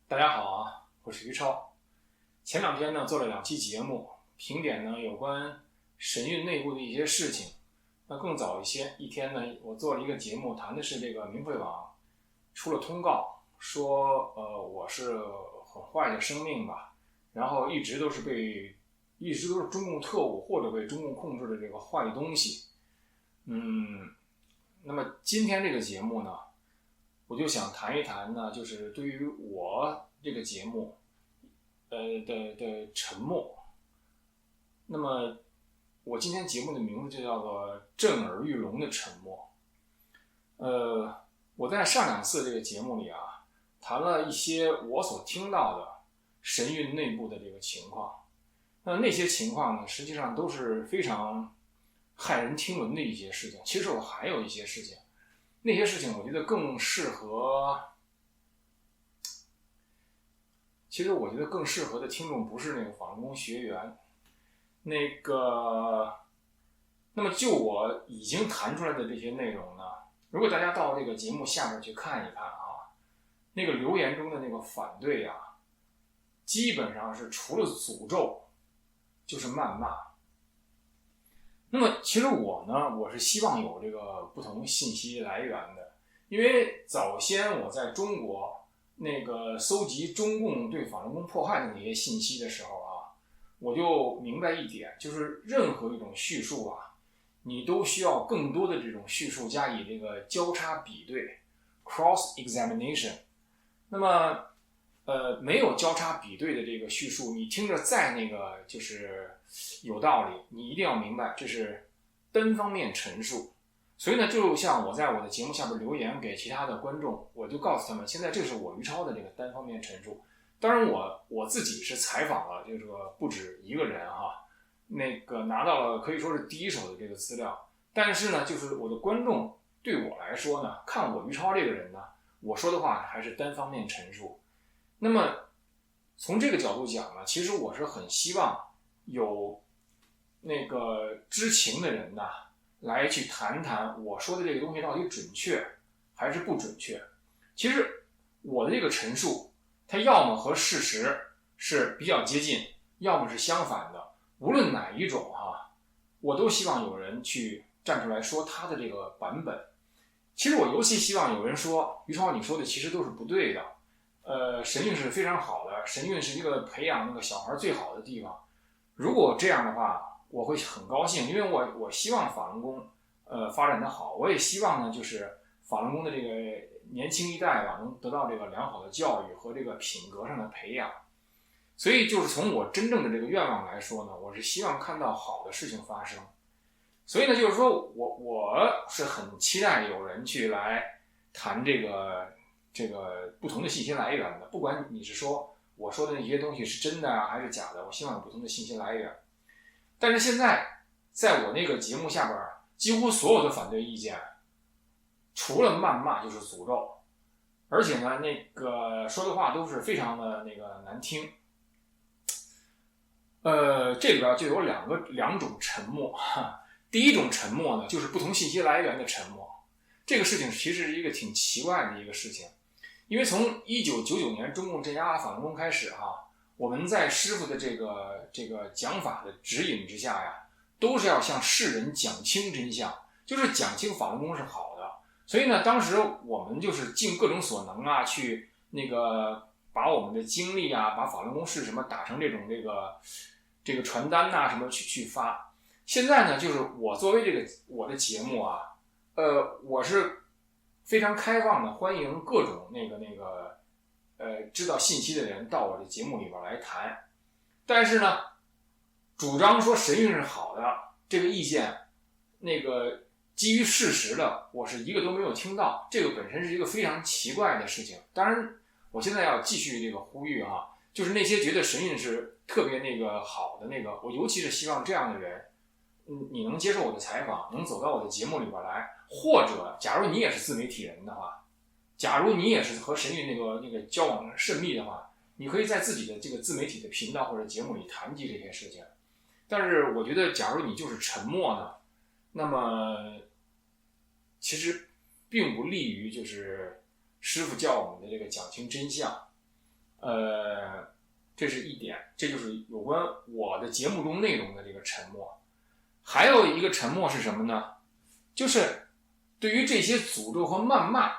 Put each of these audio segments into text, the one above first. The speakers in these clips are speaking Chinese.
大家好啊，我是于超。前两天呢做了2期节目，评点呢有关神韵内部的一些事情。那更早一天呢，我做了一个节目，谈的是这个明慧网出了通告，说我是很坏的生命吧，然后一直都是中共特务或者被中共控制的这个坏东西。那么今天这个节目呢，我就想谈一谈呢，就是对于我这个节目的沉默。那么我今天节目的名字就叫做震耳欲聋的沉默。我在上2次这个节目里啊，谈了一些我所听到的神韵内部的这个情况。那些情况呢，实际上都是非常骇人听闻的一些事情。其实我还有一些事情，那些事情我觉得更适合的听众不是那个法轮功学员。那么就我已经谈出来的这些内容呢，如果大家到这个节目下面去看一看啊，那个留言中的那个反对啊，基本上是除了诅咒就是谩骂。那么其实我是希望有这个不同信息来源的，因为早先我在中国那个搜集中共对法轮功迫害的那些信息的时候啊，我就明白一点，就是任何一种叙述啊，你都需要更多的这种叙述加以这个交叉比对 cross examination。 那么没有交叉比对的这个叙述，你听着再那个就是有道理，你一定要明白这是单方面陈述。所以呢，就像我在我的节目下边留言给其他的观众，我就告诉他们，现在这是我于超的这个单方面陈述。当然我自己是采访了这个不止一个人哈，那个拿到了可以说是第一手的这个资料。但是呢，就是我的观众对我来说呢，看我于超这个人呢，我说的话还是单方面陈述。那么从这个角度讲呢，其实我是很希望有那个知情的人呢，来去谈谈我说的这个东西到底准确还是不准确。其实我的这个陈述，它要么和事实是比较接近，要么是相反的。无论哪一种我都希望有人去站出来说他的这个版本。其实我尤其希望有人说，于超你说的其实都是不对的。神韵是非常好的，神韵是一个培养那个小孩最好的地方。如果这样的话，我会很高兴，因为我希望法轮功发展的好，我也希望呢，就是法轮功的这个年轻一代吧，能得到这个良好的教育和这个品格上的培养。所以就是从我真正的这个愿望来说呢，我是希望看到好的事情发生。所以呢，就是说我是很期待有人去来谈这个不同的信息来源的，不管你是说我说的那些东西是真的啊还是假的，我希望有不同的信息来源。但是现在在我那个节目下边，几乎所有的反对意见除了谩骂就是诅咒，而且呢那个说的话都是非常的那个难听。这里边就有两种沉默。第一种沉默呢，就是不同信息来源的沉默。这个事情其实是一个挺奇怪的一个事情，因为从1999年中共镇压法轮功开始我们在师父的这个讲法的指引之下呀，都是要向世人讲清真相，就是讲清法轮功是好的。所以呢，当时我们就是尽各种所能去那个把我们的经历把法轮功是什么打成这个传单什么去发。现在呢，就是我作为我的节目我是非常开放的，欢迎各种知道信息的人到我的节目里边来谈。但是呢，主张说神韵是好的这个意见，基于事实的，我是一个都没有听到。这个本身是一个非常奇怪的事情。当然，我现在要继续这个呼吁就是那些觉得神韵是特别好的我尤其是希望这样的人，你能接受我的采访，能走到我的节目里边来，或者假如你也是自媒体人的话，假如你也是和神韵那个交往甚密的话，你可以在自己的这个自媒体的频道或者节目里谈及这些事情。但是我觉得假如你就是沉默呢，那么其实并不利于就是师父教我们的这个讲清真相。这是一点，这就是有关我的节目中内容的这个沉默。还有一个沉默是什么呢？就是对于这些诅咒和谩骂，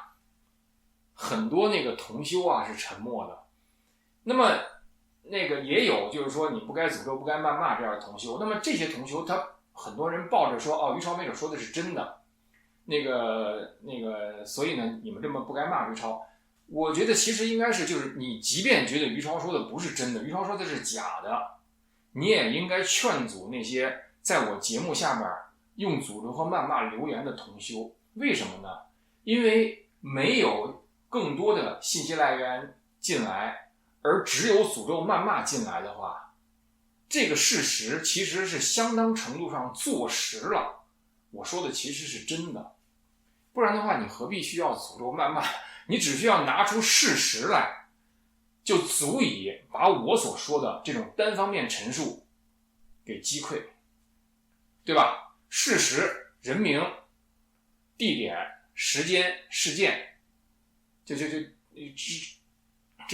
很多那个同修啊是沉默的。那么那个也有就是说你不该诅咒不该谩骂这样的同修，那么这些同修他很多人抱着说哦，于超没准说的是真的，那个所以呢你们这么不该骂于超。我觉得其实应该是就是你即便觉得于超说的不是真的，于超说的是假的，你也应该劝阻那些在我节目下面用诅咒和谩骂留言的同修。为什么呢？因为没有更多的信息来源进来，而只有诅咒谩骂进来的话，这个事实其实是相当程度上坐实了我说的其实是真的。不然的话你何必需要诅咒谩骂？你只需要拿出事实来，就足以把我所说的这种单方面陈述给击溃，对吧？事实、人名、地点、时间、事件，至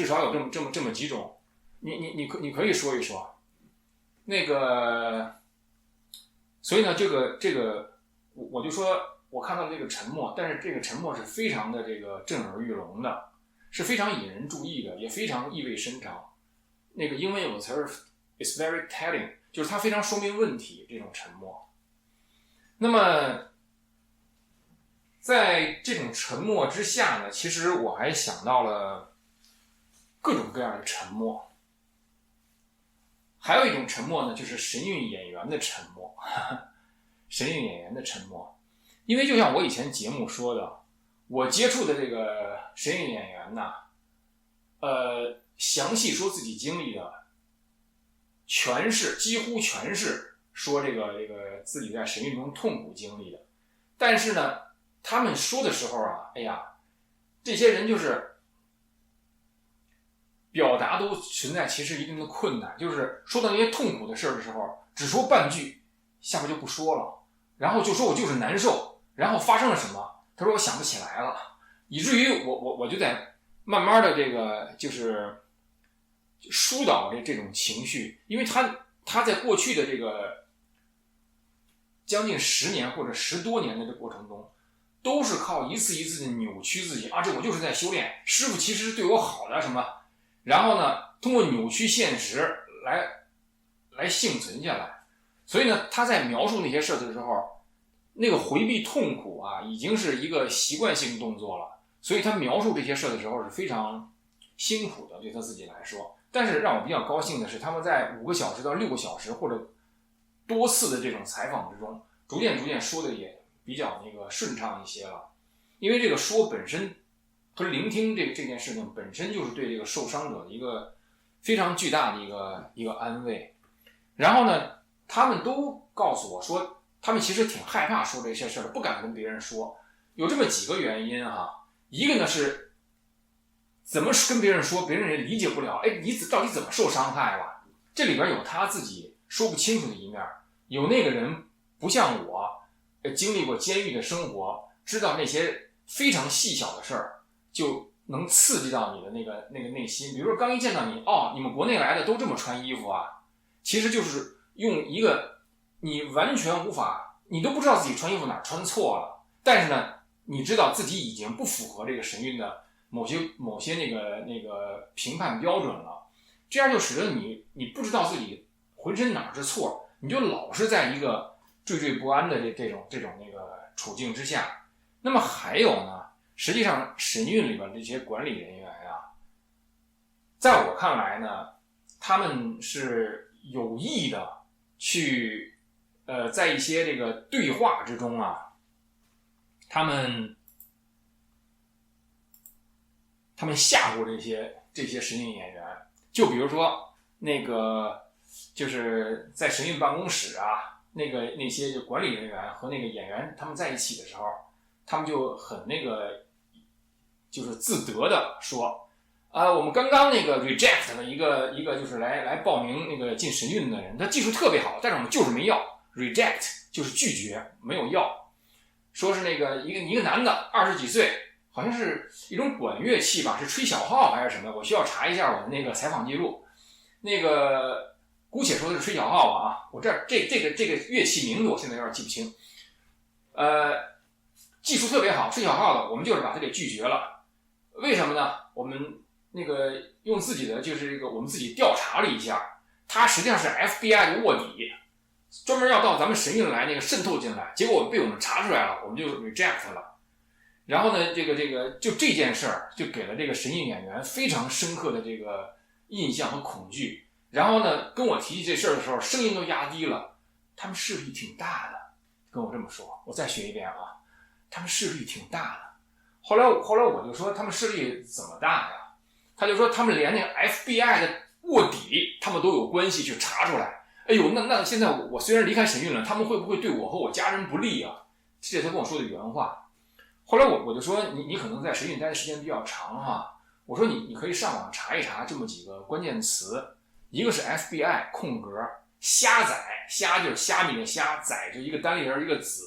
少有这么几种，你可以说一说，那个，所以呢，这个，我就说。我看到这个沉默，但是这个沉默是非常的这个震耳欲聋的，是非常引人注意的，也非常意味深长。那个英文有个词儿 is very telling， 就是它非常说明问题，这种沉默。那么在这种沉默之下呢，其实我还想到了各种各样的沉默。还有一种沉默呢，就是神韵演员的沉默。神韵演员的沉默。因为就像我以前节目说的，我接触的这个神韵演员呢，详细说自己经历的，几乎全是说这个自己在神韵中痛苦经历的。但是呢，他们说的时候啊，哎呀，这些人就是表达都存在其实一定的困难，就是说到那些痛苦的事的时候，只说半句，下边就不说了，然后就说我就是难受。然后发生了什么？他说我想不起来了，以至于我就在慢慢的这个就是疏导这种情绪，因为他在过去的这个将近10年或者10多年的这过程中，都是靠一次一次的扭曲自己啊，这我就是在修炼，师傅其实是对我好的什么，然后呢，通过扭曲现实来幸存下来。所以呢，他在描述那些事的时候。那个回避痛苦啊，已经是一个习惯性动作了，所以他描述这些事的时候是非常辛苦的，对他自己来说。但是让我比较高兴的是，他们在5个小时到6个小时或者多次的这种采访之中，逐渐说的也比较那个顺畅一些了。因为这个说本身和聆听这件事情本身就是对这个受伤者的一个非常巨大的一个安慰。然后呢，他们都告诉我说。他们其实挺害怕说这些事儿的，不敢跟别人说，有这么几个原因啊。一个呢是怎么跟别人说，别人也理解不了，哎，你到底怎么受伤害了？这里边有他自己说不清楚的一面，有那个人不像我，经历过监狱的生活，知道那些非常细小的事儿，就能刺激到你的那个内心。比如说刚一见到你，哦，你们国内来的都这么穿衣服啊，其实就是用一个。你完全无法，你都不知道自己穿衣服哪穿错了，但是呢，你知道自己已经不符合这个神韵的某些那个评判标准了，这样就使得你不知道自己浑身哪是错，你就老是在一个惴惴不安的这种那个处境之下。那么还有呢，实际上神韵里边这些管理人员啊，在我看来呢，他们是有意的去。在一些这个对话之中啊，他们吓过这些神韵演员，就比如说那个就是在神韵办公室啊，那些就管理人员和那个演员他们在一起的时候，他们就很那个就是自得的说我们刚刚那个 reject 了一个就是来报名那个进神韵的人，他技术特别好，但是我们就是没要。reject 就是拒绝，没有要。说是那个一个男的20几岁，好像是一种管乐器吧，是吹小号还是什么？我需要查一下我的那个采访记录。那个姑且说的是吹小号吧啊，我这个乐器名字我现在有点记不清。技术特别好，吹小号的，我们就是把它给拒绝了。为什么呢？我们那个用自己的就是这个我们自己调查了一下，它实际上是 FBI 的卧底，专门要到咱们神韵来那个渗透进来，结果被我们查出来了，我们就 reject 了。然后呢，就这件事儿就给了这个神韵演员非常深刻的这个印象和恐惧。然后呢，跟我提起这事儿的时候，声音都压低了。他们势力挺大的，跟我这么说。我再学一遍啊，他们势力挺大的。后来我就说他们势力怎么大呀？他就说他们连那个 FBI 的卧底他们都有关系去查出来。哎呦，那现在我虽然离开神韵了，他们会不会对我和我家人不利啊？这是他跟我说的原话。后来我就说你可能在神韵待的时间比较长哈，我说你可以上网查一查这么几个关键词，一个是 FBI 空格虾仔，虾就是虾米的虾，仔就一个单立人一个子，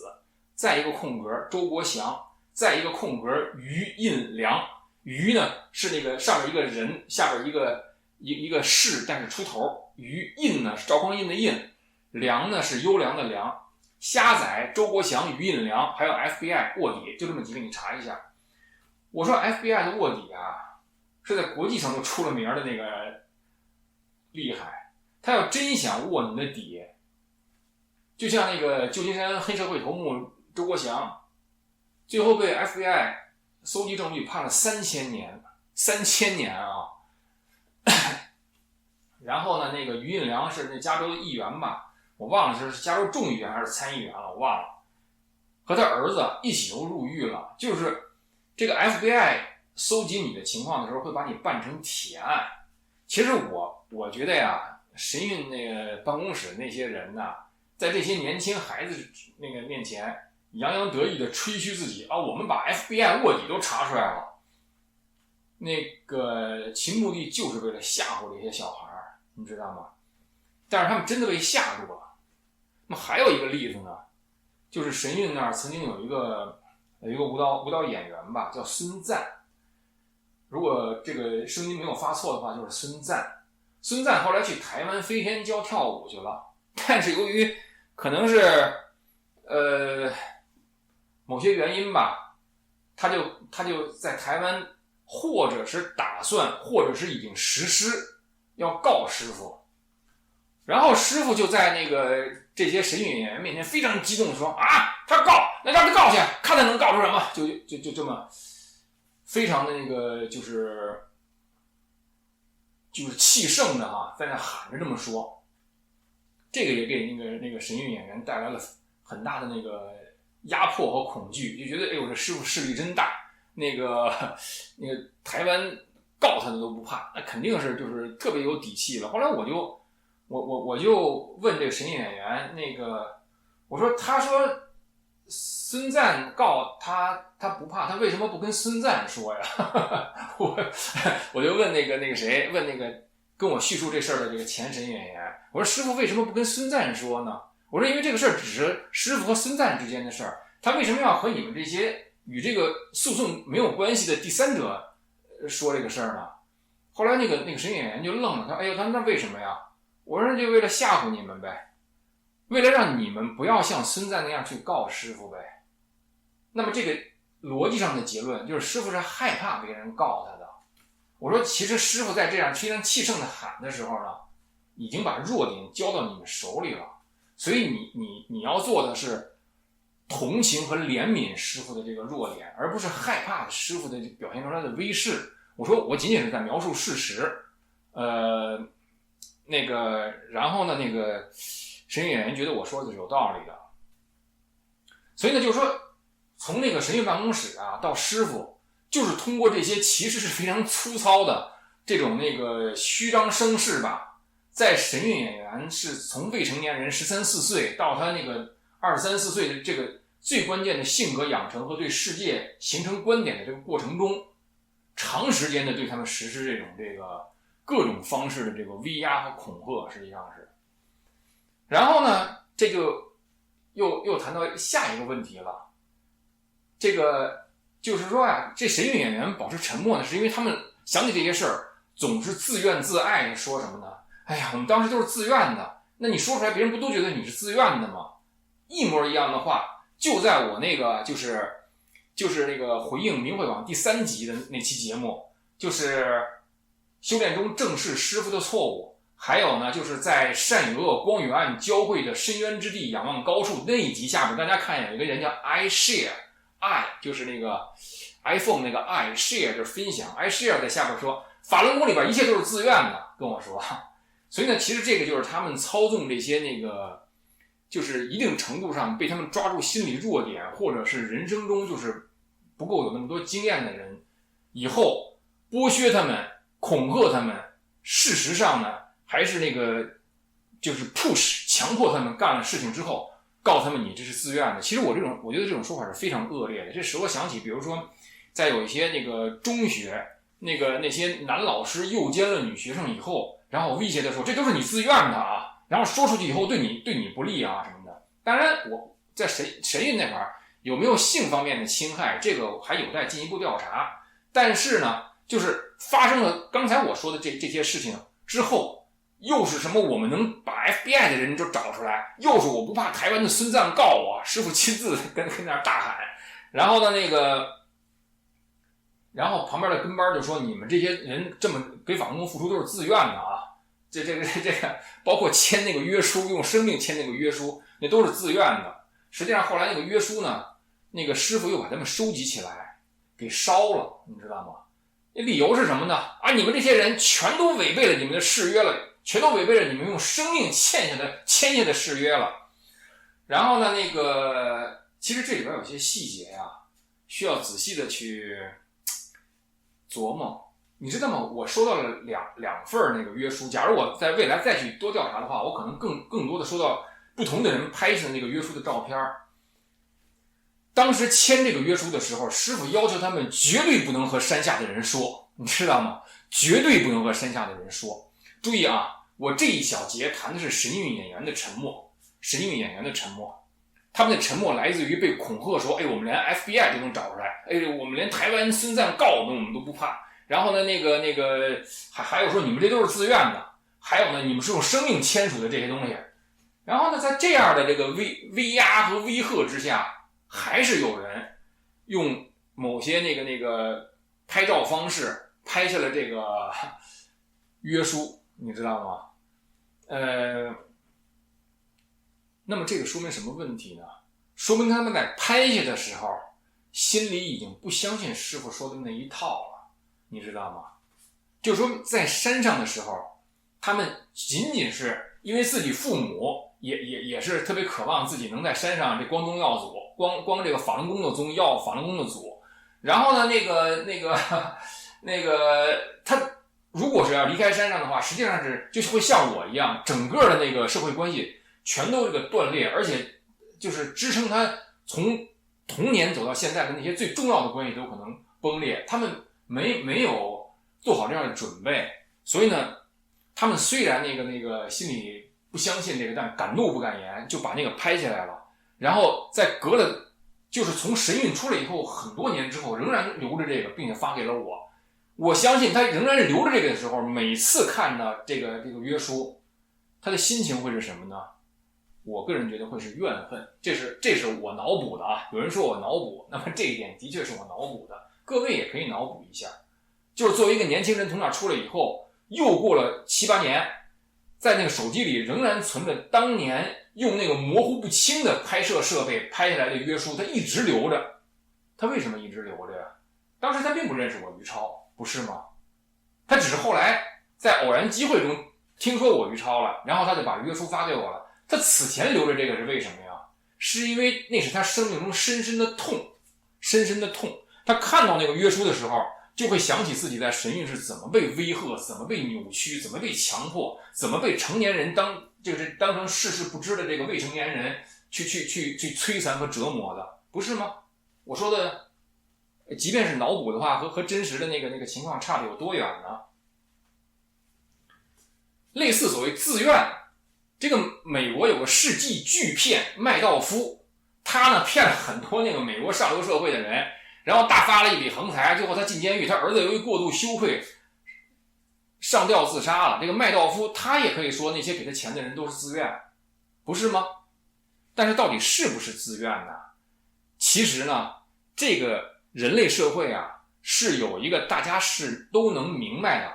再一个空格周国祥，再一个空格于印良，于呢是那个上面一个人，下边一个士，但是出头，于印呢是赵匡胤的印，良呢是优良的良。虾仔、周国祥、于印良，还有 FBI 卧底，就这么几个，你查一下。我说 FBI 的卧底啊，是在国际上都出了名的那个厉害。他要真想卧你的底，就像那个旧金山黑社会头目周国祥，最后被 FBI 搜集证据判了3000年，3000年啊！然后呢，那个于印良是那加州的议员吧？我忘了是加州众议员还是参议员了，我忘了。和他儿子一起都入狱了。就是这个 FBI 搜集你的情况的时候，会把你办成铁案。其实我觉得呀，神韵那个办公室那些人呐，在这些年轻孩子那个面前，洋洋得意的吹嘘自己啊，我们把 FBI 卧底都查出来了。那个其目的就是为了吓唬这些小孩，你知道吗？但是他们真的被吓住了。那么还有一个例子呢，就是神韵那儿曾经有一个舞蹈演员吧，叫孙赞。如果这个声音没有发错的话，就是孙赞。孙赞后来去台湾飞天教跳舞去了，但是由于可能是某些原因吧，他就在台湾，或者是打算，或者是已经实施要告师傅。然后师傅就在那个这些神韵演员面前非常激动地说啊，他告，那让他告去，看他能告出什么，就这么非常的那个就是气盛的啊，在那喊着这么说。这个也给那个神韵演员带来了很大的那个压迫和恐惧，就觉得哎呦这师傅势力真大，那个台湾告他的都不怕，那肯定是就是特别有底气了。后来我就问这个神韵演员，那个我说，他说孙赞告他不怕，他为什么不跟孙赞说呀？我就问那个谁，问那个跟我叙述这事儿的这个前神韵演员，我说师傅为什么不跟孙赞说呢？我说因为这个事儿只是师傅和孙赞之间的事儿，他为什么要和你们这些与这个诉讼没有关系的第三者说这个事儿呢？后来那个神韵演员就愣了，他哎呦，他那为什么呀？我说就为了吓唬你们呗，为了让你们不要像孙赞那样去告师傅呗。那么这个逻辑上的结论就是师傅是害怕别人告他的。我说其实师傅在这样非常气盛的喊的时候呢，已经把弱点交到你们手里了，所以你要做的是同情和怜悯师傅的这个弱点，而不是害怕师傅的表现出来的威势。我说我仅仅是在描述事实，然后呢，那个神韵演员觉得我说的是有道理的，所以呢，就是说，从那个神韵办公室啊到师傅，就是通过这些其实是非常粗糙的这种那个虚张声势吧，在神韵演员是从未成年人13、14岁到他那个23、24岁的这个最关键的性格养成和对世界形成观点的这个过程中，长时间的对他们实施这个各种方式的这个威压和恐吓，实际上是。然后呢，这就又谈到下一个问题了，这个就是说啊，这神韵演员保持沉默呢，是因为他们想起这些事儿，总是自怨自艾的说什么呢？哎呀，我们当时都是自愿的，那你说出来，别人不都觉得你是自愿的吗？一模一样的话，就在我那个就是那个回应明慧网第3集的那期节目，就是修炼中正视师傅的错误，还有呢，就是在善与恶、光与暗交汇的深渊之地仰望高处那一集下边，大家看有一个人叫 iShare， i 就是那个 iPhone 那个 iShare 就是分享 ，iShare 在下边说法轮功里边一切都是自愿的，跟我说。所以呢，其实这个就是他们操纵这些那个，就是一定程度上被他们抓住心理弱点，或者是人生中就是不够有那么多经验的人，以后剥削他们、恐吓他们，事实上呢，还是那个就是 push 强迫他们干了事情之后，告诉他们你这是自愿的。其实我觉得这种说法是非常恶劣的。这使我想起，比如说在有一些那个中学，那些男老师诱奸了女学生以后。然后威胁的说这都是你自愿的啊，然后说出去以后对你不利啊什么的。当然我在神韵那块儿有没有性方面的侵害，这个还有待进一步调查。但是呢，就是发生了刚才我说的这些事情之后，又是什么我们能把 FBI 的人就找出来，又是我不怕台湾的孙赞告我，师傅亲自跟那儿大喊。然后呢然后旁边的跟班就说你们这些人这么给法轮功付出都是自愿的啊。这个包括签那个约书，用生命签那个约书，那都是自愿的。实际上后来那个约书呢，那个师傅又把他们收集起来给烧了，你知道吗？那理由是什么呢？啊，你们这些人全都违背了你们的誓约了，全都违背了你们用生命签下的誓约了。然后呢，其实这里边有些细节呀，需要仔细的去琢磨。你知道吗？我收到了两份那个约书。假如我在未来再去多调查的话，我可能更多的收到不同的人拍摄那个约书的照片。当时签这个约书的时候，师傅要求他们绝对不能和山下的人说，你知道吗？绝对不能和山下的人说。注意啊，我这一小节谈的是神韵演员的沉默，神韵演员的沉默。他们的沉默来自于被恐吓说，哎，我们连 FBI 都能找出来，哎，我们连台湾孙赞告我们都不怕。然后呢，还有说你们这都是自愿的，还有呢，你们是用生命签署的这些东西。然后呢，在这样的这个威压和威吓之下，还是有人用某些那个拍照方式拍下了这个约书，你知道吗？那么这个说明什么问题呢？说明他们在拍下的时候，心里已经不相信师傅说的那一套了。你知道吗？就是说在山上的时候，他们仅仅是因为自己父母也是特别渴望自己能在山上这光宗耀祖，光这个法轮功的宗耀法轮功的祖。然后呢，他如果是要离开山上的话，实际上是就会像我一样，整个的那个社会关系全都这个断裂，而且就是支撑他从童年走到现在的那些最重要的关系都可能崩裂。他们没有做好这样的准备，所以呢，他们虽然那个心里不相信这个，但敢怒不敢言，就把那个拍下来了。然后在隔了，就是从神韵出来以后很多年之后，仍然留着这个，并且发给了我。我相信他仍然是留着这个的时候，每次看到这个约书，他的心情会是什么呢？我个人觉得会是怨恨。这是我脑补的啊。有人说我脑补，那么这一点的确是我脑补的。各位也可以脑补一下，就是作为一个年轻人从那出来以后，又过了7、8年，在那个手机里仍然存着当年用那个模糊不清的拍摄设备拍下来的约书，他一直留着。他为什么一直留着呀？当时他并不认识我于超，不是吗？他只是后来在偶然机会中听说我于超了，然后他就把约书发给我了。他此前留着这个是为什么呀？是因为那是他生命中深深的痛，深深的痛。他看到那个约书的时候，就会想起自己在神韵是怎么被威吓，怎么被扭曲，怎么被强迫，怎么被成年人当成世事不知的这个未成年人去摧残和折磨的，不是吗？我说的，即便是脑补的话，和真实的那个情况差得有多远呢？类似所谓自愿，这个美国有个世纪巨骗麦道夫，他呢骗了很多那个美国上流社会的人。然后大发了一笔横财，最后他进监狱，他儿子由于过度羞愧上吊自杀了。这个麦道夫他也可以说那些给他钱的人都是自愿，不是吗？但是到底是不是自愿呢？其实呢，这个人类社会啊，是有一个大家是都能明白的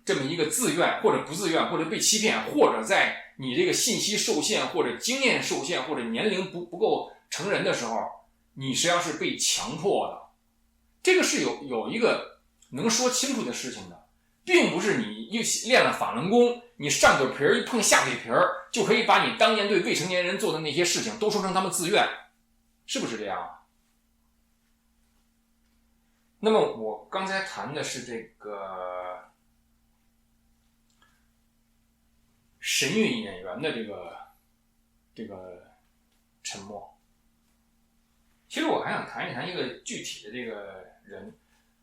这么一个自愿或者不自愿，或者被欺骗，或者在你这个信息受限，或者经验受限，或者年龄不够成人的时候，你实际上是被强迫的。这个是有一个能说清楚的事情的，并不是你又练了法轮功，你上嘴皮一碰下嘴皮就可以把你当年对未成年人做的那些事情都说成他们自愿，是不是这样？那么我刚才谈的是这个神韵演员的这个沉默。其实我还想谈一谈一个具体的这个人，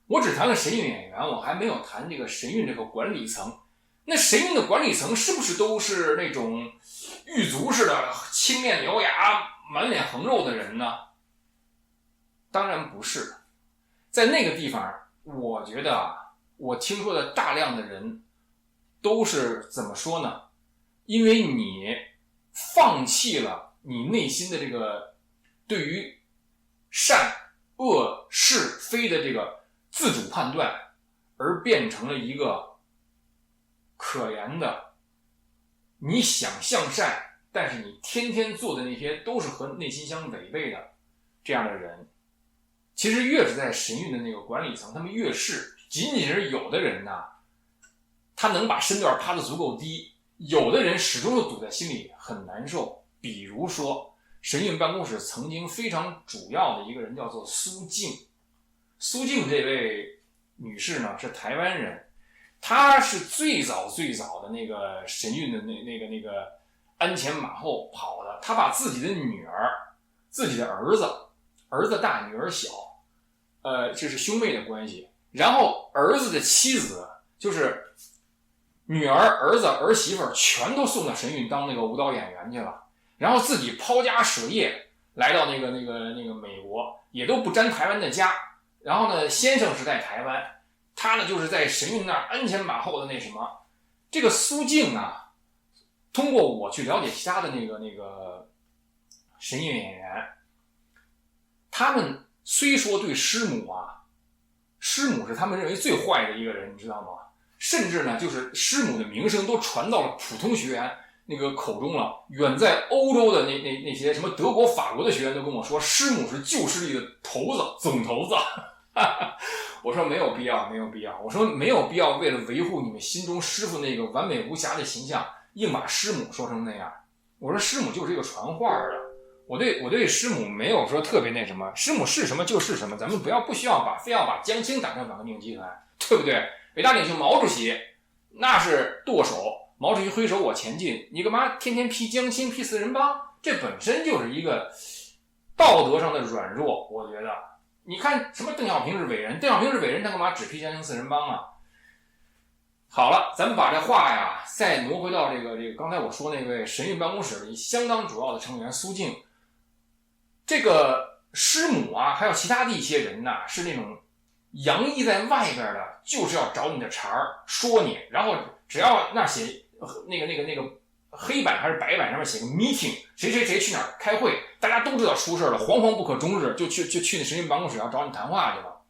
我只谈了神韵演员，我还没有谈这个神韵这个管理层。那神韵的管理层是不是都是那种狱卒似的青面獠牙满脸横肉的人呢？当然不是。在那个地方，我觉得啊，我听说的大量的人都是怎么说呢？因为你放弃了你内心的这个对于善恶是非的这个自主判断，而变成了一个可怜的你想向善，但是你天天做的那些都是和内心相违背的这样的人。其实越是在神韵的那个管理层，他们越是仅仅是有的人呢，他能把身段趴得足够低，有的人始终都堵在心里很难受。比如说神韵办公室曾经非常主要的一个人叫做苏静。苏静这位女士呢是台湾人，她是最早的那个神韵的那个鞍前马后跑的。她把自己的女儿、自己的儿子大女儿小，这是兄妹的关系。然后儿子的妻子，就是女儿、儿子、儿媳妇全都送到神韵当那个舞蹈演员去了。然后自己抛家舍业来到那个美国，也都不沾台湾的家。然后呢，先生是在台湾，他呢就是在神韵那儿鞍前马后的那什么。这个苏静啊，通过我去了解其他的那个神韵演员，他们虽说对师母是他们认为最坏的一个人，你知道吗？甚至呢，就是师母的名声都传到了普通学员那个口中了。远在欧洲的那些什么德国、法国的学员都跟我说，师母是旧势力的头子、总头子。我说没有必要。我说没有必要为了维护你们心中师傅那个完美无瑕的形象，硬把师母说成那样。我说师母就是一个传话的。我对师母没有说特别那什么，师母是什么就是什么，咱们不需要非要把江青打成反革命集团，对不对？伟大领袖毛主席那是剁手，毛主席挥手我前进，你干嘛天天批江青批四人帮？这本身就是一个道德上的软弱，我觉得。你看什么邓小平是伟人，他干嘛只批江青四人帮啊？好了，咱们把这话呀再挪回到这个刚才我说那位神韵办公室里相当主要的成员苏静。这个师母啊，还有其他的一些人呐，是那种洋溢在外边的，就是要找你的茬儿，说你，然后只要那写那个黑板还是白板上面写个 meeting， 谁去哪儿开会，大家都知道出事了，惶惶不可终日，就去那神韵办公室要找你谈话去了。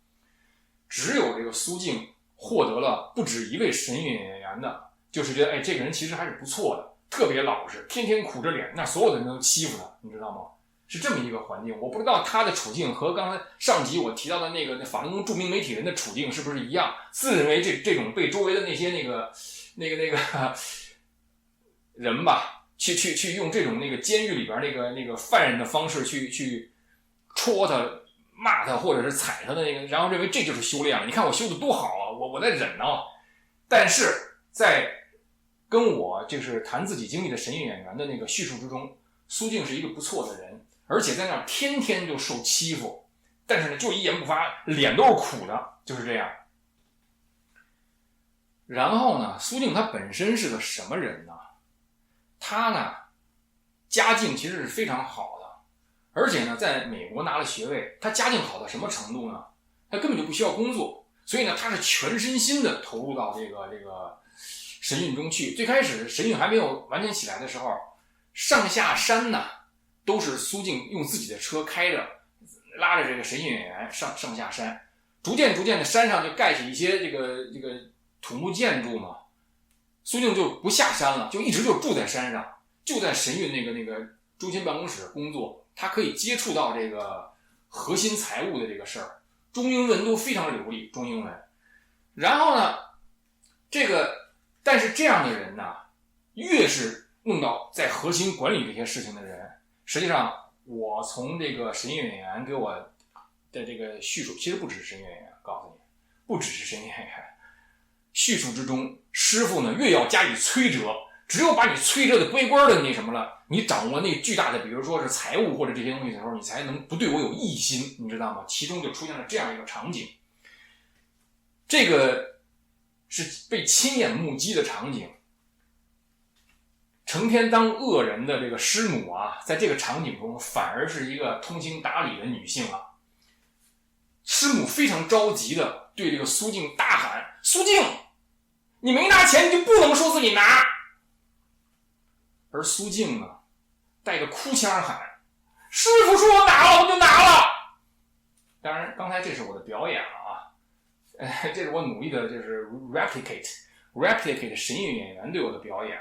只有这个苏静获得了不止一位神韵演员的，就是觉得这个人其实还是不错的，特别老实，天天苦着脸，那所有的人都欺负他，你知道吗？是这么一个环境。我不知道他的处境和刚才上集我提到的那法轮功著名媒体人的处境是不是一样，自认为这种被周围的那些那个人吧，去用这种监狱里边那个犯人的方式去戳他、骂他或者是踩他的然后认为这就是修炼了。你看我修的多好啊，我在忍呢。但是在跟我就是谈自己经历的神韵演员的那个叙述之中，苏静是一个不错的人，而且在那儿天天就受欺负，但是呢就一言不发，脸都是苦的，就是这样。然后呢，苏静他本身是个什么人呢？他呢家境其实是非常好的，而且呢在美国拿了学位。他家境好到什么程度呢？他根本就不需要工作，所以呢，他是全身心的投入到这个神韵中去。最开始神韵还没有完全起来的时候，上下山呢都是苏静用自己的车开着，拉着这个神韵演员上下山，逐渐的山上就盖起一些这个土木建筑嘛，苏静就不下山了，就一直就住在山上，就在神韵那个中心办公室工作，他可以接触到这个核心财务的这个事儿，中英文都非常流利，中英文。然后呢，但是这样的人呢，越是弄到在核心管理这些事情的人，实际上我从这个神韵演员给我的这个叙述，其实不只是神韵演员，告诉你，不只是神韵演员，叙述之中，师傅呢越要加以摧折，只有把你摧折的乖乖的那什么了，你掌握那巨大的，比如说是财务或者这些东西的时候，你才能不对我有异心，你知道吗？其中就出现了这样一个场景，这个是被亲眼目击的场景。成天当恶人的这个师母啊，在这个场景中反而是一个通情达理的女性啊。师母非常着急的对这个苏静大喊：“苏静，你没拿钱，你就不能说自己拿。”而苏静呢，带着哭腔喊：“师傅说我拿了，我就拿了。”当然，刚才这是我的表演了啊，这是我努力的，就是 replicate 神韵演员对我的表演，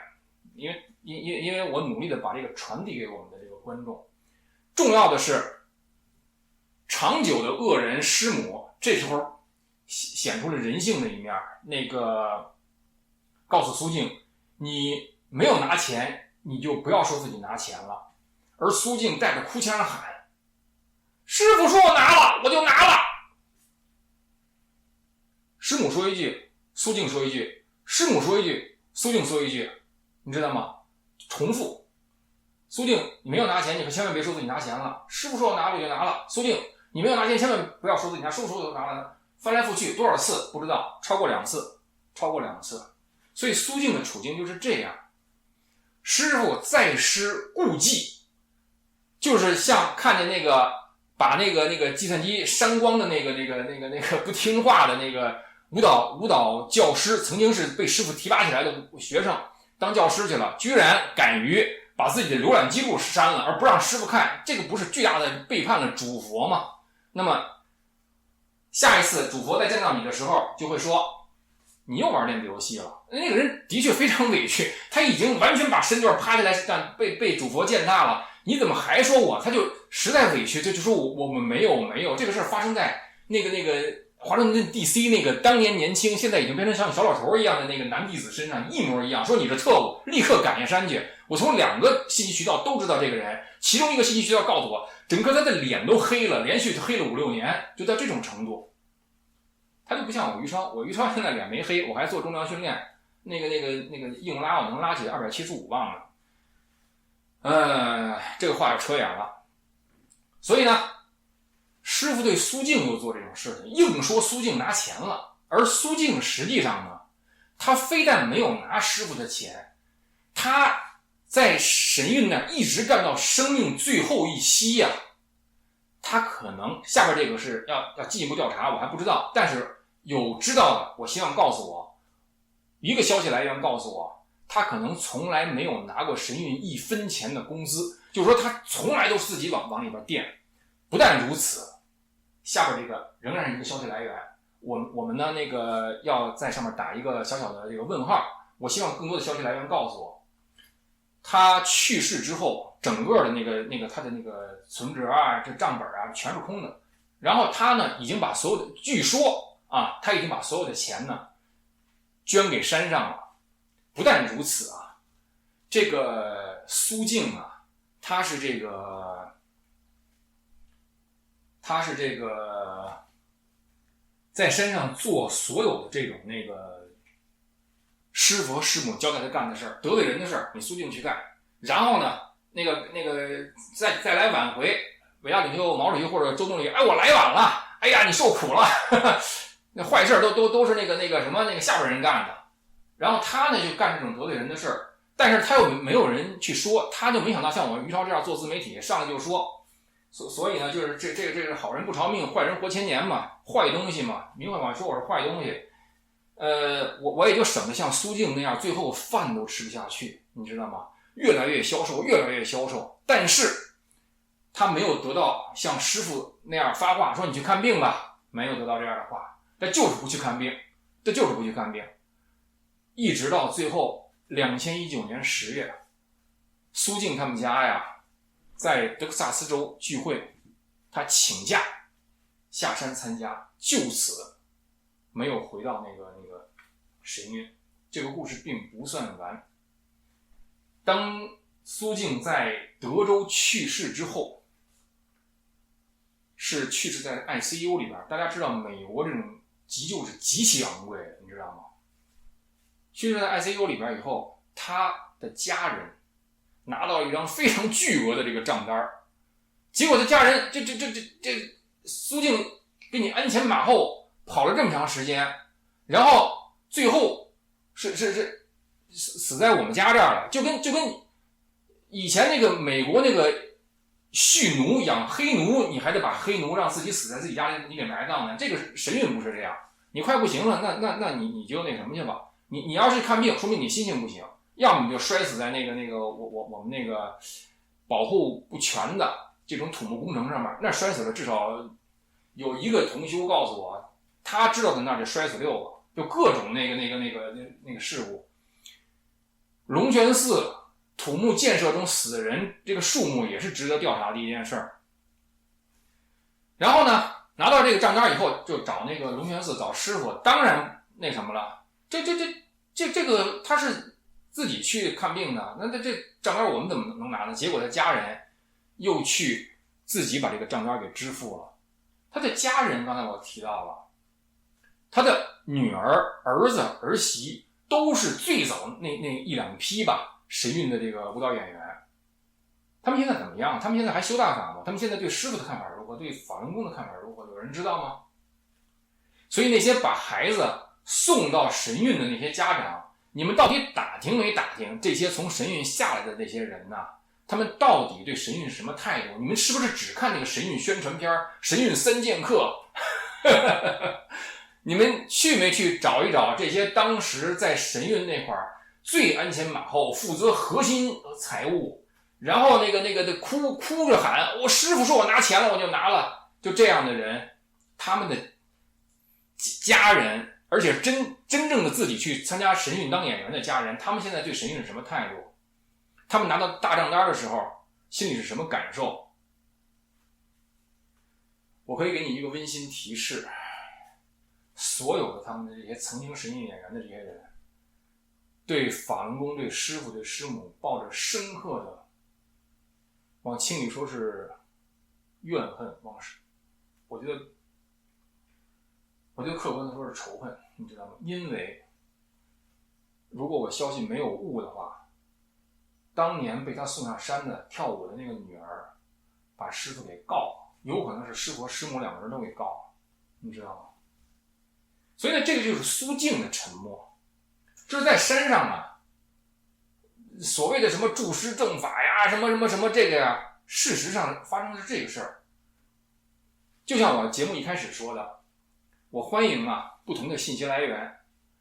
因为我努力的把这个传递给我们的这个观众。重要的是，长久的恶人师母这时候显出了人性的一面，那个告诉苏静，你没有拿钱，你就不要说自己拿钱了。而苏静带着哭腔喊：“师傅说我拿了，我就拿了。”师母说一句，苏静说一句，师母说一句，苏静说一句，你知道吗？重复。苏静，你没有拿钱，你可千万别说自己拿钱了。师傅说我拿了，我就拿了。苏静，你没有拿钱，千万不要说自己拿。师傅说我就拿了。翻来覆去多少次不知道，超过两次。所以苏静的处境就是这样。师傅再施故技，就是像看见那个把那个计算机删光的那个不听话的那个舞蹈教师，曾经是被师傅提拔起来的学生，当教师去了，居然敢于把自己的浏览记录删了，而不让师傅看，这个不是巨大的背叛了主佛吗？那么下一次主佛再见到你的时候，就会说你又玩电子游戏了。那个人的确非常委屈，他已经完全把身段趴下来，但被主佛践踏了，你怎么还说我？他就实在委屈，就说我们没有这个事儿发生在那个华盛顿 DC 那个当年年轻，现在已经变成像小老头一样的那个男弟子身上一模一样。说你是特务，立刻赶下山去。我从2个信息渠道都知道这个人，其中一个信息渠道告诉我，整个他的脸都黑了，连续黑了5-6年，就到这种程度。他就不像我于超，我于超现在脸没黑，我还做重量训练，那个硬拉我能拉起275磅呢。这个话要扯远了。所以呢，师傅对苏静又做这种事情，硬说苏静拿钱了，而苏静实际上呢，他非但没有拿师傅的钱，他在神韵那一直干到生命最后一息呀。他可能下边这个是要进一步调查，我还不知道，但是有知道的，我希望告诉我一个消息来源，告诉我他可能从来没有拿过神韵1分钱的工资，就是说他从来都是自己往里边垫。不但如此，下边这个仍然是一个消息来源，我们呢要在上面打一个小小的这个问号。我希望更多的消息来源告诉我，他去世之后，整个的他的那个存折啊，这账本啊，全是空的。然后他呢，已经把所有的，据说啊，他已经把所有的钱呢捐给山上了。不但如此啊，这个苏静啊，他是这个在山上做所有的这种师佛师母交代他干的事儿，得罪人的事儿，你苏静去干。然后呢，再来挽回伟大领袖毛主席或者周总理，哎，我来晚了，哎呀，你受苦了，那坏事都是那个下边人干的。然后他呢就干这种得罪人的事儿，但是他又没有人去说，他就没想到像我于超这样做自媒体，上来就说所以呢，就是这是好人不偿命，坏人活千年嘛，坏东西嘛，明话说我是坏东西。我也就省得像苏静那样，最后饭都吃不下去，你知道吗？越来越消瘦，越来越消瘦。但是他没有得到像师傅那样发话说你去看病吧，没有得到这样的话，他就是不去看病，一直到最后2019年10月，苏静他们家呀在德克萨斯州聚会，他请假下山参加，就此没有回到那个神韵。这个故事并不算完。当苏静在德州去世之后，是去世在 ICU 里边。大家知道美国这种急救是极其昂贵的，你知道吗？去世在 ICU 里边以后，他的家人拿到了一张非常巨额的这个账单，结果他家人这苏静给你鞍前马后跑了这么长时间，然后最后是死在我们家这儿了，就跟以前那个美国那个蓄奴养黑奴，你还得把黑奴让自己死在自己家里，你给埋葬呢。这个神韵不是这样，你快不行了，那你就那什么去吧。你要是看病，说明你心情不行，要么你就摔死在我们那个保护不全的这种土木工程上面，那摔死了至少有一个同修告诉我，他知道的那就摔死6个，就各种那个事故。龙泉寺土木建设中死的人这个数目也是值得调查的一件事儿。然后呢，拿到这个账单以后，就找那个龙泉寺找师傅，当然那什么了，这个他是自己去看病的，那这账单我们怎么能拿呢？结果他家人又去自己把这个账单给支付了。他的家人刚才我提到了，他的女儿、儿子、儿媳都是最早那1-2批吧神韵的这个舞蹈演员。他们现在怎么样？他们现在还修大法吗？他们现在对师傅的看法如何？对法轮功的看法如何？有人知道吗？所以那些把孩子送到神韵的那些家长，你们到底打听没打听这些从神韵下来的这些人呢？他们到底对神韵是什么态度？你们是不是只看那个神韵宣传片神韵3剑客你们去没去找一找这些当时在神韵那块最鞍前马后负责核心财务，然后那个哭着喊我师傅说我拿钱了我就拿了，就这样的人，他们的家人，而且真正的自己去参加神韵当演员的家人，他们现在对神韵是什么态度？他们拿到大账单的时候心里是什么感受？我可以给你一个温馨提示，所有的他们的这些曾经神韵演员的这些人，对法轮功、对师傅、对师母抱着深刻的，往轻里说是怨恨，我觉得客观的说是仇恨，你知道吗？因为如果我消息没有误的话，当年被他送上山的跳舞的那个女儿把师傅给告了，有可能是师傅和师母2个人都给告了，你知道吗？所以呢，这个就是苏静的沉默。这是在山上啊，所谓的什么助师正法呀，什么这个呀，事实上发生的是这个事儿。就像我节目一开始说的，我欢迎啊不同的信息来源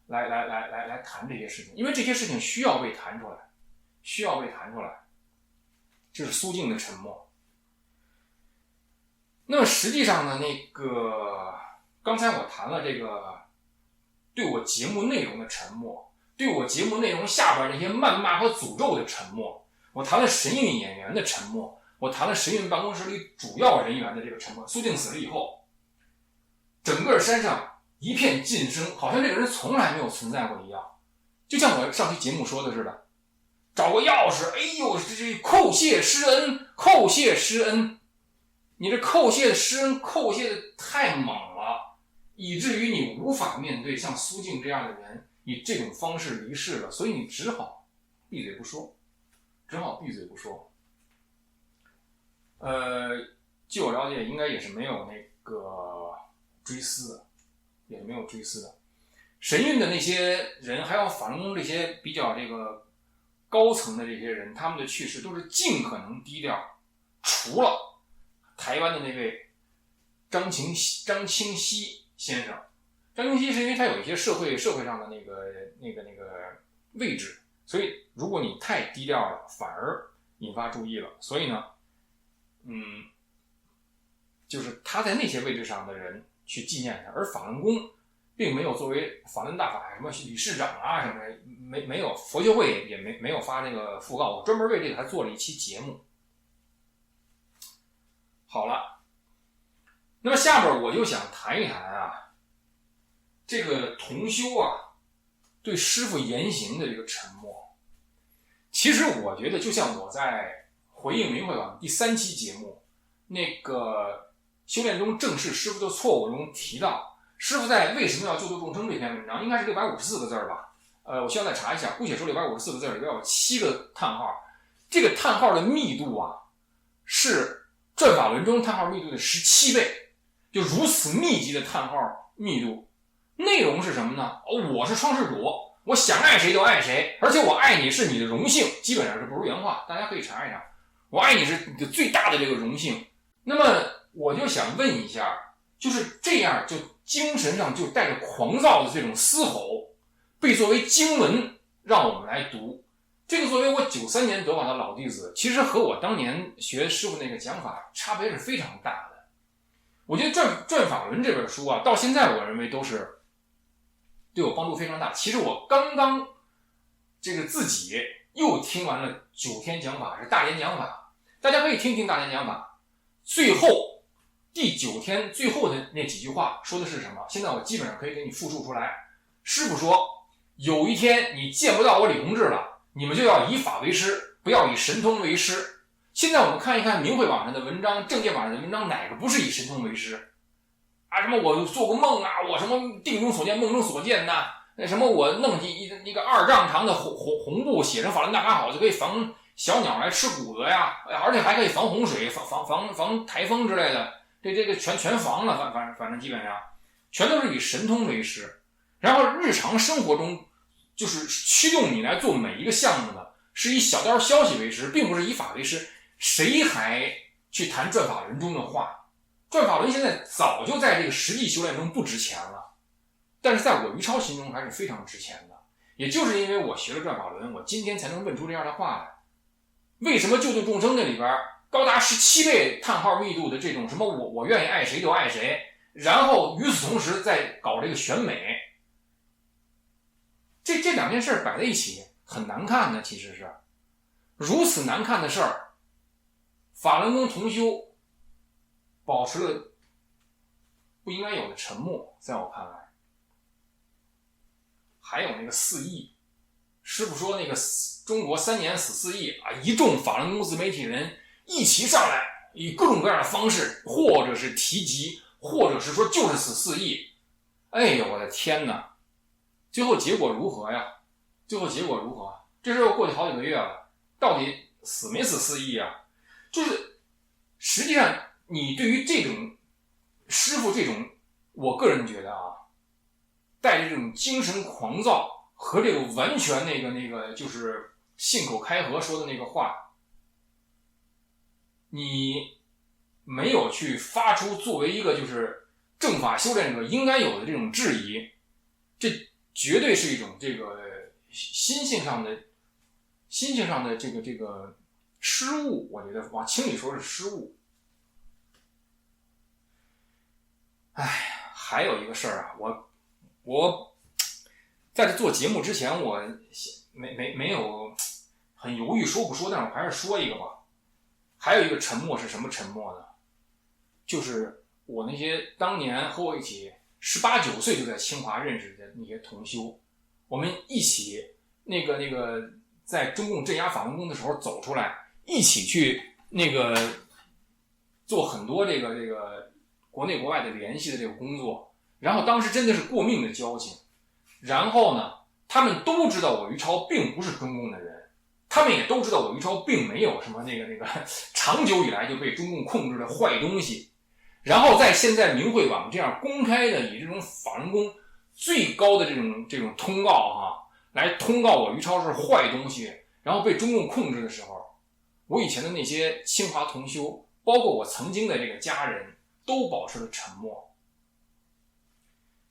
来谈这些事情，因为这些事情需要被谈出来。这是苏静的沉默。那么实际上呢，刚才我谈了这个对我节目内容的沉默，对我节目内容下边那些谩骂和诅咒的沉默，我谈了神韵演员的沉默，我谈了神韵办公室里主要人员的这个沉默。苏静死了以后，整个山上一片噤声，好像这个人从来没有存在过一样。就像我上期节目说的似的，找个钥匙，哎呦，这叩谢施恩，你这叩谢施恩叩谢的太猛了，以至于你无法面对像苏静这样的人以这种方式离世了，所以你只好闭嘴不说。据我了解，应该也是没有那个追思的，神韵的那些人，还有法轮功这些比较这个高层的这些人，他们的去世都是尽可能低调，除了台湾的那位张清溪先生。张清溪是因为他有一些社会上的那个位置，所以如果你太低调了，反而引发注意了。所以呢，就是他在那些位置上的人去纪念他，而法轮功并没有作为法轮大法什么理事长啊什么没有，佛学会也没有发这个讣告，我专门为这个还做了一期节目。好了，那么下边我就想谈一谈啊，这个同修啊对师父言行的这个沉默。其实我觉得，就像我在回应明慧网第3期节目那个修炼中正视师父的错误中提到，师父在为什么要救度众生这篇文章应该是654个字吧，我需要再查一下，姑且说654个字里边有7个叹号，这个叹号的密度啊是转法轮中叹号密度的17倍，就如此密集的叹号密度。内容是什么呢？我是创世主，我想爱谁就爱谁，而且我爱你是你的荣幸，基本上是不是原话，大家可以查一查。我爱你是你的最大的这个荣幸。那么我就想问一下，就是这样就精神上就带着狂躁的这种嘶吼，被作为经文让我们来读。这个作为我93年得法的老弟子，其实和我当年学师傅那个讲法差别是非常大的。我觉得转法轮这本书啊，到现在我认为都是对我帮助非常大。其实我刚刚这个自己又听完了9天讲法，是大连讲法，大家可以听听大连讲法。最后第9天最后的那几句话说的是什么？现在我基本上可以给你复述出来。师父说，有一天你见不到我李洪志了，你们就要以法为师，不要以神通为师。现在我们看一看明慧网上的文章，正见网上的文章，哪个不是以神通为师啊？什么我做过梦啊，我什么定中所见梦中所见呐，那什么我弄起一个2丈长的红布写成法轮大法好就可以防小鸟来吃谷子呀，而且还可以防洪水、防台风之类的，这个全防了，反正基本上全都是以神通为师。然后日常生活中就是驱动你来做每一个项目的是以小道消息为师，并不是以法为师。谁还去谈转法轮中的话？转法轮现在早就在这个实际修炼中不值钱了，但是在我于超心中还是非常值钱的。也就是因为我学了转法轮，我今天才能问出这样的话来。为什么救度众生那里边高达17倍叹号密度的这种什么我愿意爱谁就爱谁，然后与此同时在搞这个选美，这2件事摆在一起很难看的。其实是如此难看的事儿，法轮功同修保持了不应该有的沉默，在我看来。还有那个4亿，师父说那个中国3年死4亿啊，一众法轮功自媒体人一起上来，以各种各样的方式，或者是提及，或者是说就是死4亿。哎呦我的天哪，最后结果如何呀？最后结果如何？这事过去好几个月了，到底死没死4亿啊？就是实际上你对于这种师父这种，我个人觉得啊，带着这种精神狂躁和这个完全那个就是信口开河说的那个话，你没有去发出作为一个就是正法修炼者应该有的这种质疑，这绝对是一种这个心性上的这个失误。我觉得往轻里说是失误。还有一个事儿啊，我在这做节目之前，我没有很犹豫说不说，但是我还是说一个吧。还有一个沉默是什么沉默呢？就是我那些当年和我一起18、19岁就在清华认识的那些同修，我们一起那个在中共镇压法轮功的时候走出来，一起去那个做很多这个国内国外的联系的这个工作。然后当时真的是过命的交情。然后呢，他们都知道我于超并不是中共的人，他们也都知道我于超并没有什么那个长久以来就被中共控制的坏东西。然后在现在明慧网这样公开的以这种法轮功最高的这种通告来通告我于超是坏东西，然后被中共控制的时候，我以前的那些清华同修包括我曾经的这个家人都保持了沉默。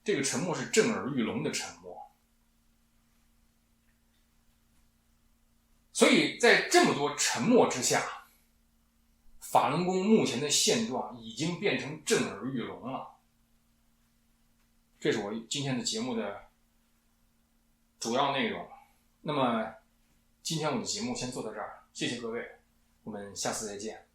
这个沉默是震耳欲聋的沉默。所以在这么多沉默之下，法轮功目前的现状已经变成震耳欲聋了。这是我今天的节目的主要内容。那么今天我的节目先做到这儿，谢谢各位，我们下次再见。